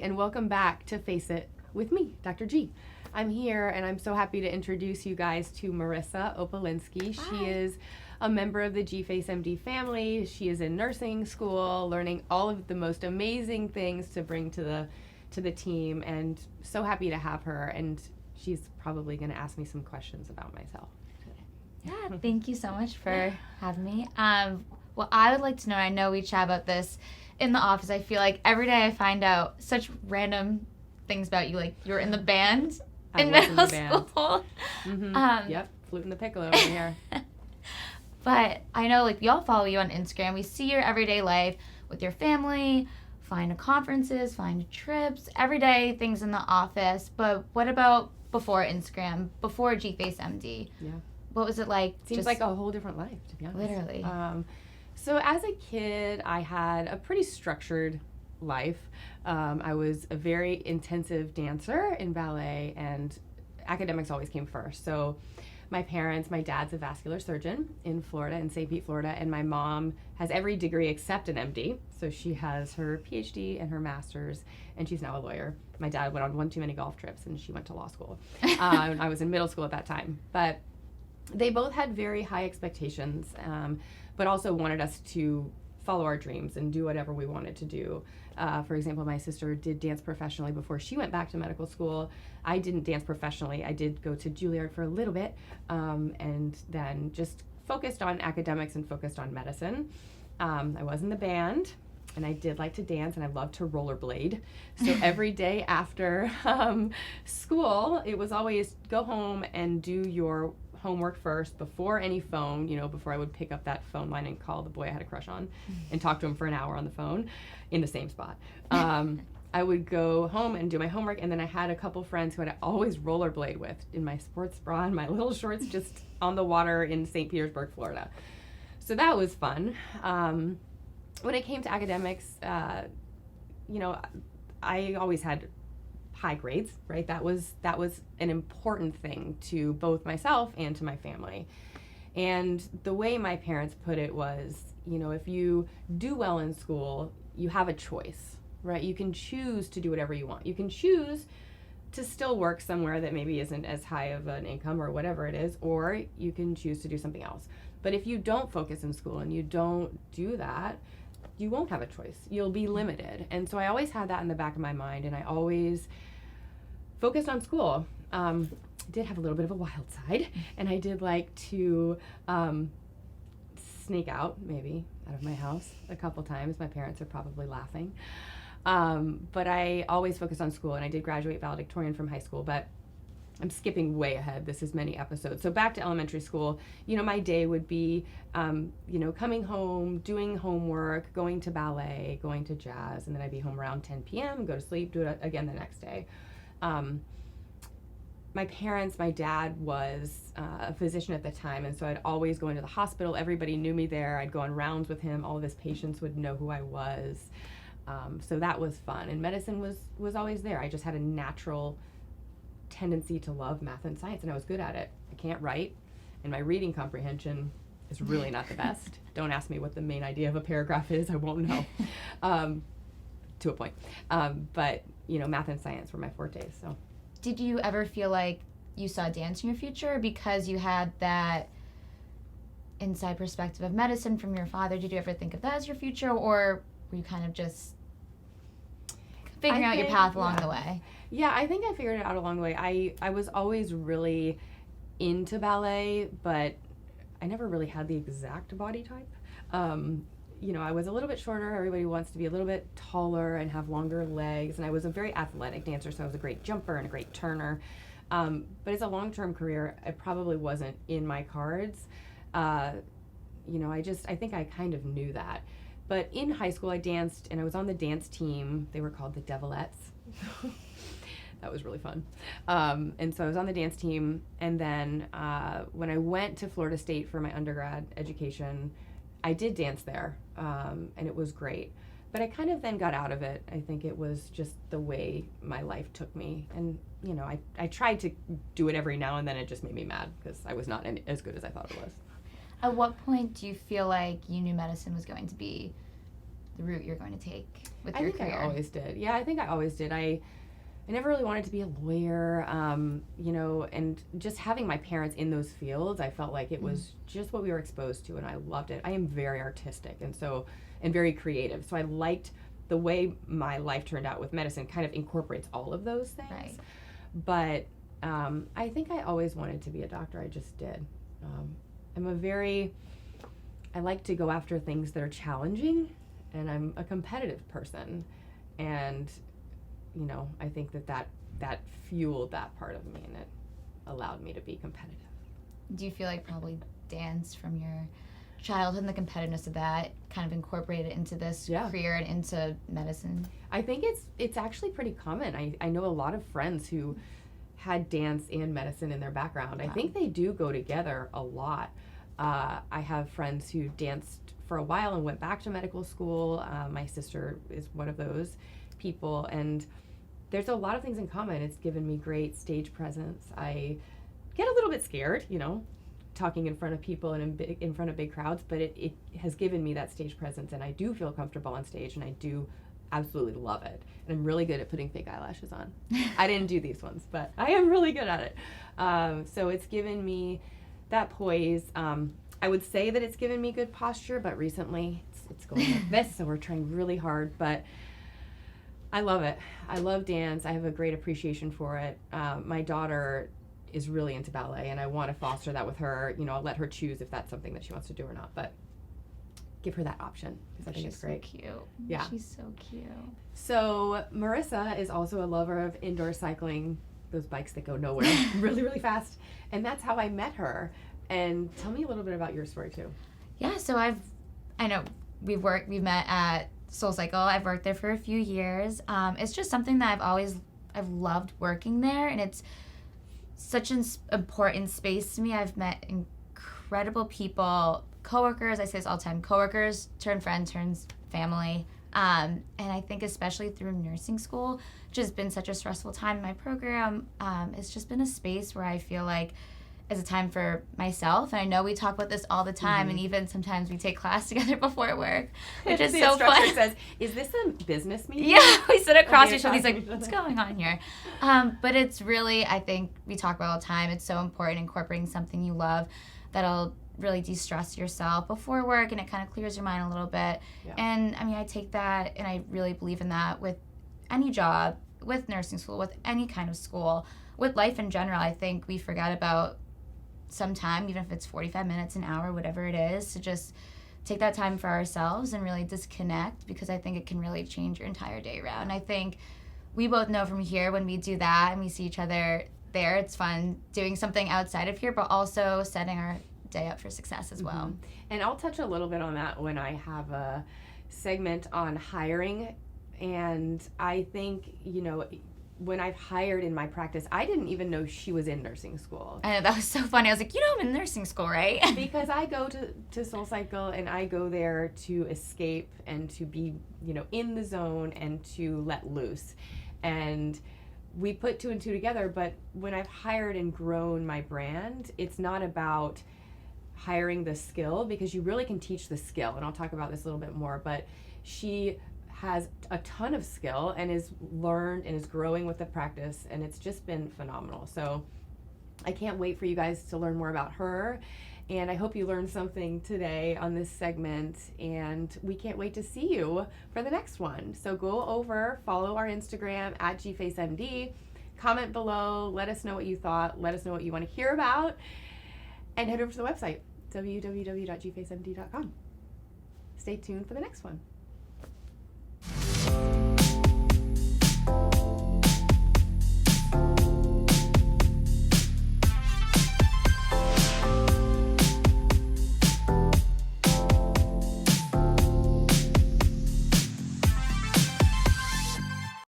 everybody, and welcome back to FACEit with me, Dr. G. I'm here, and I'm so happy to introduce you guys to Marisa Opalinsky. Hi. She is a member of the GFaceMD family. She is in nursing school, learning all of the most amazing things to bring to the team, and so happy to have her. And she's probably going to ask me some questions about myself today. Yeah, thank you so much for having me. Well, I would like to know, I know we chat about this in the office. I feel like every day I find out such random things about you. Like, you're in the band in middle school. Mm-hmm. Yep, flute and the piccolo over here. But I know, like, we all follow you on Instagram. We see your everyday life with your family, flying to conferences, flying to trips, everyday things in the office. But what about before Instagram, before GFaceMD? Yeah. What was it like? Seems like a whole different life, to be honest. Literally. So as a kid, I had a pretty structured life. I was a very intensive dancer in ballet, and academics always came first. So my dad's a vascular surgeon in Florida, in St. Pete, Florida, and my mom has every degree except an MD. So she has her PhD and her master's, and she's now a lawyer. My dad went on one too many golf trips, and she went to law school. I was in middle school at that time. But they both had very high expectations, but also wanted us to follow our dreams and do whatever we wanted to do. For example, my sister did dance professionally before she went back to medical school. I didn't dance professionally. I did go to Juilliard for a little bit, and then just focused on academics and focused on medicine. I was in the band, and I did like to dance, and I loved to rollerblade. So every day after school, it was always go home and do your homework first before any phone, before I would pick up that phone line and call the boy I had a crush on and talk to him for an hour on the phone in the same spot. I would go home and do my homework, and then I had a couple friends who I'd always rollerblade with in my sports bra and my little shorts just on the water in St. Petersburg, Florida. So that was fun. When it came to academics, I always had high grades, right? That was an important thing to both myself and to my family. And the way my parents put it was, if you do well in school, you have a choice, right? You can choose to do whatever you want. You can choose to still work somewhere that maybe isn't as high of an income or whatever it is, or you can choose to do something else. But if you don't focus in school and you don't do that, you won't have a choice. You'll be limited. And so I always had that in the back of my mind, and I always focused on school. Did have a little bit of a wild side, and I did like to sneak out of my house a couple times. My parents are probably laughing. But I always focused on school, and I did graduate valedictorian from high school, but I'm skipping way ahead. This is many episodes. So back to elementary school, my day would be, coming home, doing homework, going to ballet, going to jazz, and then I'd be home around 10 p.m., go to sleep, do it again the next day. My dad was a physician at the time, and so I'd always go into the hospital. Everybody knew me there. I'd go on rounds with him. All of his patients would know who I was. So that was fun. And medicine was always there. I just had a natural tendency to love math and science, and I was good at it. I can't write, and my reading comprehension is really not the best. Don't ask me what the main idea of a paragraph is. I won't know. To a point. But, math and science were my fortes, so. Did you ever feel like you saw dance in your future because you had that inside perspective of medicine from your father? Did you ever think of that as your future, or were you kind of just figuring out your path along the way? Yeah, I think I figured it out along the way. I was always really into ballet, but I never really had the exact body type. I was a little bit shorter. Everybody wants to be a little bit taller and have longer legs. And I was a very athletic dancer, so I was a great jumper and a great turner. But as a long-term career, it probably wasn't in my cards. I think I kind of knew that. But in high school, I danced, and I was on the dance team. They were called the Devilettes. That was really fun. And so I was on the dance team. And then when I went to Florida State for my undergrad education, I did dance there, and it was great. But I kind of then got out of it. I think it was just the way my life took me. And, I tried to do it every now and then. It just made me mad because I was not as good as I thought it was. At what point do you feel like you knew medicine was going to be the route you're going to take with I your think career. I always did. Yeah, I think I always did. I never really wanted to be a lawyer, and just having my parents in those fields, I felt like it was just what we were exposed to, and I loved it. I am very artistic and very creative, so I liked the way my life turned out with medicine kind of incorporates all of those things. Right. But I think I always wanted to be a doctor. I just did. I like to go after things that are challenging, and I'm a competitive person, and I think that fueled that part of me, and it allowed me to be competitive. Do you feel like probably dance from your childhood and the competitiveness of that kind of incorporated into this career and into medicine? I think it's actually pretty common. I know a lot of friends who had dance and medicine in their background. Wow. I think they do go together a lot. I have friends who danced for a while and went back to medical school. My sister is one of those people, and there's a lot of things in common. It's given me great stage presence. I get a little bit scared, talking in front of people and in front of big crowds, but it has given me that stage presence, and I do feel comfortable on stage, and I do absolutely love it. And I'm really good at putting fake eyelashes on. I didn't do these ones, but I am really good at it. So it's given me that poise. I would say that it's given me good posture, but recently it's going like this, so we're trying really hard, but I love it. I love dance. I have a great appreciation for it. My daughter is really into ballet, and I want to foster that with her. I'll let her choose if that's something that she wants to do or not, but give her that option because I think it's great. She's so cute. Yeah. She's so cute. So Marisa is also a lover of indoor cycling, those bikes that go nowhere really, really fast. And that's how I met her. And tell me a little bit about your story too. Yeah, so I know we've met at SoulCycle. I've worked there for a few years. It's just something that I've loved working there, and it's such an important space to me. I've met incredible people, coworkers. I say this all the time: coworkers turn friends, turns family. And I think especially through nursing school, which has been such a stressful time in my program, it's just been a space where I feel like it's a time for myself. And I know we talk about this all the time, and even sometimes we take class together before work, which is so fun. The says, "Is this a business meeting?" Yeah, we sit across each other. He's like, "What's going on here?" But it's really, I think we talk about all the time, it's so important incorporating something you love that'll really de-stress yourself before work, and it kind of clears your mind a little bit. Yeah. And I mean, I take that, and I really believe in that with any job, with nursing school, with any kind of school, with life in general. I think we forget about some time, even if it's 45 minutes, an hour, whatever it is, to just take that time for ourselves and really disconnect, because I think it can really change your entire day around. And I think we both know from here, when we do that and we see each other there, it's fun doing something outside of here, but also setting our day up for success as well. And I'll touch a little bit on that when I have a segment on hiring. And I think, when I've hired in my practice, I didn't even know she was in nursing school. I know, that was so funny. I was like, I'm in nursing school, right? Because I go to SoulCycle, and I go there to escape and to be, in the zone and to let loose. And we put two and two together, but when I've hired and grown my brand, it's not about hiring the skill, because you really can teach the skill. And I'll talk about this a little bit more, but she has a ton of skill and is learned and is growing with the practice, and it's just been phenomenal. So I can't wait for you guys to learn more about her, and I hope you learned something today on this segment, and we can't wait to see you for the next one. So go over, follow our Instagram at GFaceMD, comment below, let us know what you thought, let us know what you want to hear about, and head over to the website, www.gfacemd.com. Stay tuned for the next one.